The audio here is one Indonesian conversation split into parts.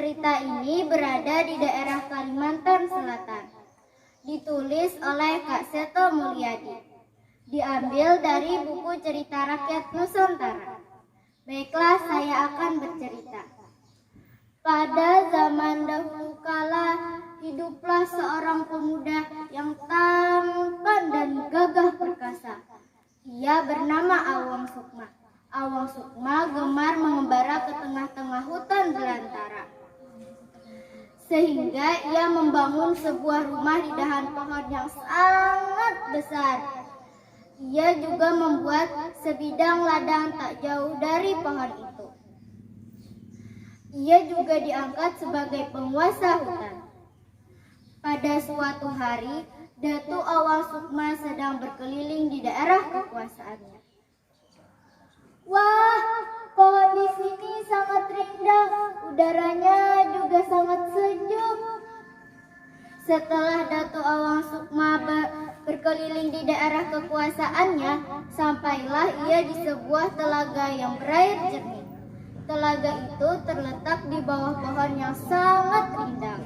Cerita ini berada di daerah Kalimantan Selatan. Ditulis oleh Kak Seto Mulyadi. Diambil dari buku Cerita Rakyat Nusantara. Baiklah, saya akan bercerita. Pada zaman dahulu kala, hiduplah seorang pemuda yang tampan dan gagah perkasa. Ia bernama Awang Sukma. Awang Sukma gemar mengembara ke tengah-tengah hutan belantara. Sehingga ia membangun sebuah rumah di dahan pohon yang sangat besar. Ia juga membuat sebidang ladang tak jauh dari pohon itu. Ia juga diangkat sebagai penguasa hutan. Pada suatu hari, Datu Awang Sukma sedang berkeliling di daerah kekuasaannya. Wah, pohon di sini sangat indah, udaranya juga sangat sejuk. Setelah Datu Awang Sukma berkeliling di daerah kekuasaannya, sampailah ia di sebuah telaga yang berair jernih. Telaga itu terletak di bawah pohon yang sangat rindang.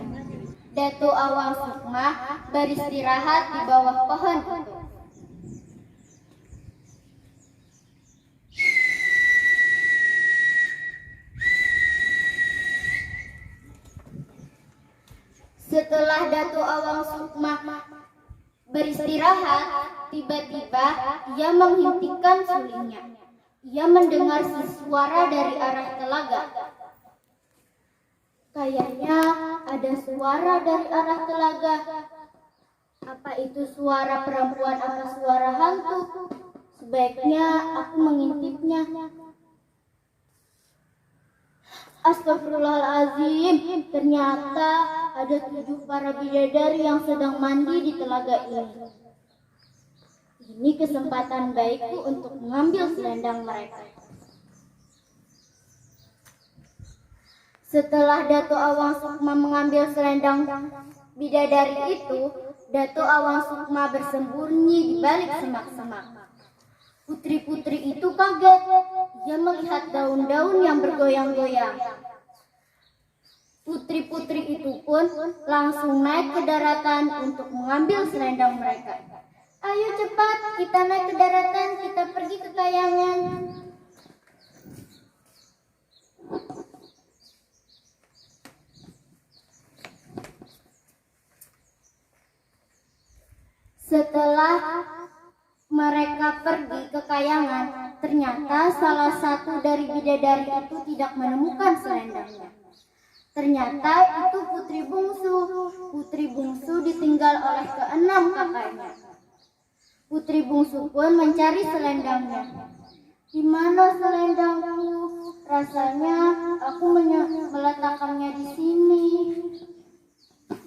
Datu Awang Sukma beristirahat di bawah pohon itu. Setelah Datu Awang Sukma beristirahat, tiba-tiba ia menghentikan sulingnya. Ia mendengar suara dari arah telaga. Kayaknya ada suara dari arah telaga. Apa itu suara perempuan atau suara hantu? Sebaiknya aku mengintipnya. Astagfirullahaladzim, ternyata ada 7 para bidadari yang sedang mandi di telaga ini. Ini kesempatan baikku untuk mengambil selendang mereka. Setelah Datu Awang Sukma mengambil selendang bidadari itu, Datu Awang Sukma bersembunyi di balik semak-semak. Putri-putri itu kaget. Ia melihat daun-daun yang bergoyang-goyang. Putri-putri itu pun langsung naik ke daratan untuk mengambil selendang mereka. Ayo cepat, kita naik ke daratan, kita pergi ke kayangan. Setelah mereka pergi ke kayangan, ternyata salah satu dari bidadari itu tidak menemukan selendangnya. Ternyata itu putri bungsu. Putri bungsu ditinggal oleh ke-6 kakaknya. Putri bungsu pun mencari selendangnya. Di mana selendangku? Rasanya aku meletakkannya di sini.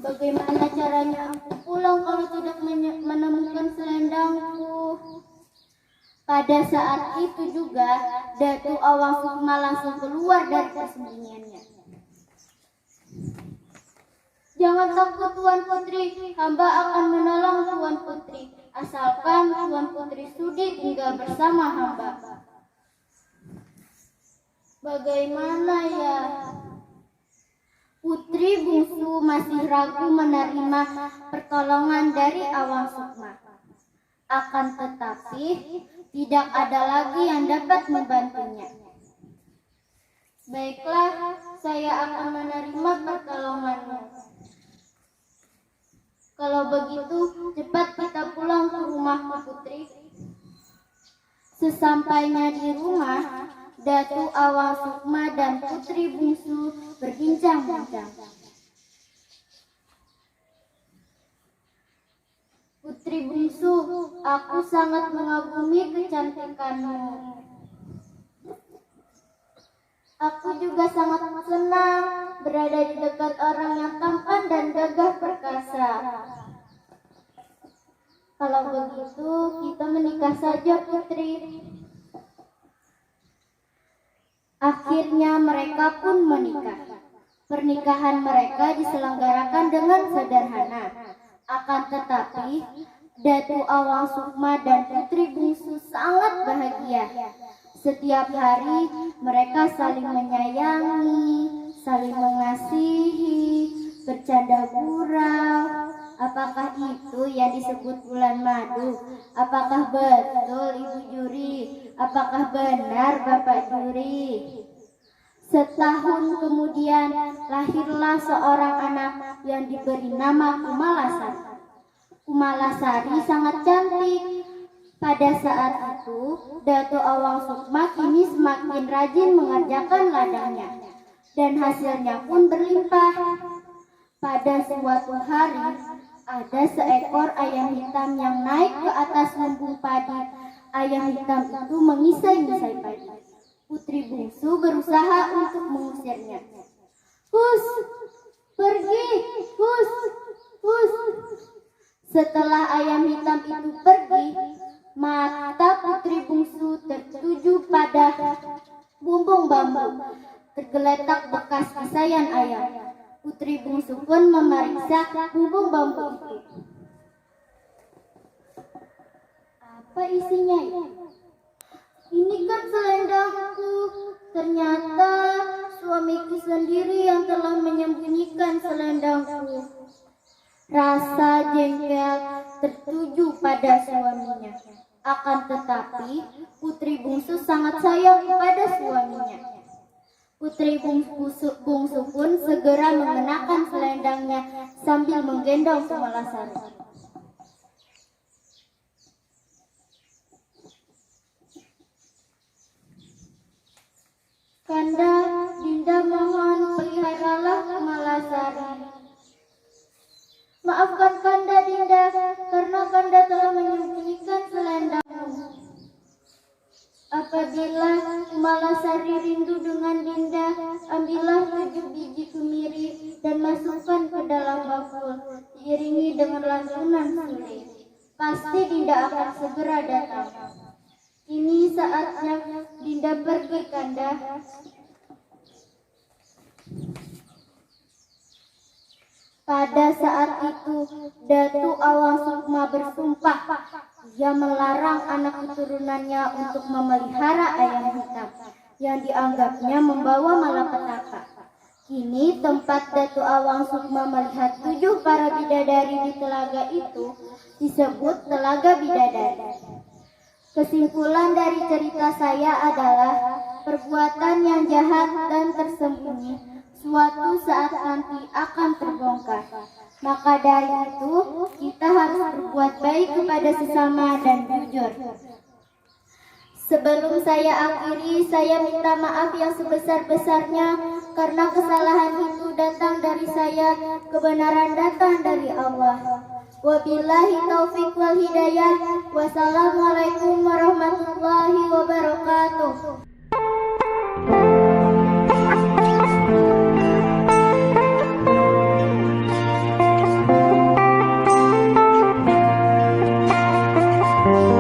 Bagaimana caranya aku pulang kalau tidak menemukan selendangku? Pada saat itu juga, Datu Awang Sukma langsung keluar dari persembunyiannya. Jangan takut Tuan Putri, hamba akan menolong Tuan Putri, asalkan Tuan Putri sudi tinggal bersama hamba. Bagaimana ya? Putri bungsu masih ragu menerima pertolongan dari Awang Sukma. Akan tetapi, tidak ada lagi yang dapat membantunya. Baiklah, saya akan menerima pertolonganmu. Kalau begitu, cepat kita pulang ke rumahmu, Putri. Sesampainya di rumah, Datu Awang Sukma dan Putri bungsu berbincang-bincang. Putri bungsu, aku sangat mengagumi kecantikanmu. Aku juga sangat senang berada di dekat orang yang tampan dan gagah perkasa. Kalau begitu, kita menikah saja, Putri. Akhirnya mereka pun menikah. Pernikahan mereka diselenggarakan dengan sederhana. Akan tetapi, Datu Awang Sukma dan Putri bungsu sangat bahagia. Setiap hari mereka saling menyayangi, saling mengasihi, bercanda gurau. Apakah itu yang disebut bulan madu? Apakah betul Ibu Juri? Apakah benar Bapak Juri? Setahun kemudian lahirlah seorang anak yang diberi nama Kumalasari. Kumalasari sangat cantik. Pada saat itu, Datuk Awang Sukma kini semakin rajin mengerjakan ladangnya, dan hasilnya pun berlimpah. Pada suatu hari, ada seekor ayam hitam yang naik ke atas lumbung padi. Ayam hitam itu mengisai-ngisai padi. Putri bungsu berusaha untuk mengusirnya. Hus, pergi, hus, hus. Setelah ayam hitam itu pergi, mata putri bungsu tertuju pada bumbung bambu. Tergeletak bekas gisayan ayam. Putri bungsu pun memeriksa bumbung bambu itu. Apa isinya itu? Ini kan selendangku. Ternyata suamiku sendiri yang telah menyembunyikan selendangku. Rasa jengkel tertuju pada suaminya. Akan tetapi, putri bungsu sangat sayang kepada suaminya. Putri bungsu pun segera mengenakan selendangnya sambil menggendong Kumalasari. Kanda, Dinda mohon peliharalah Kumalasari. Maafkan Kanda, Dinda, karena Kanda telah menyembunyikan selendangmu. Apabila Kumalasari rindu dengan Dinda, ambillah 7 biji kemiri dan masukkan ke dalam bakul, diiringi dengan lantunan sirih. Pasti Dinda akan segera datang. Ini saatnya Dinda pergi, Kanda. Pada saat itu, Datuk Awang Sukma bersumpah ia melarang anak keturunannya untuk memelihara ayam hitam yang dianggapnya membawa malapetaka. Kini tempat Datuk Awang Sukma melihat 7 para bidadari di telaga itu disebut Telaga Bidadari. Kesimpulan dari cerita saya adalah perbuatan yang jahat dan tersembunyi suatu saat nanti akan terbongkar. Maka dari itu kita harus berbuat baik kepada sesama dan jujur. Sebelum saya akhiri, saya minta maaf yang sebesar-besarnya karena kesalahan itu datang dari saya, kebenaran datang dari Allah. Wabillahi taufiq wal hidayah. Wassalamualaikum warahmatullahi wabarakatuh.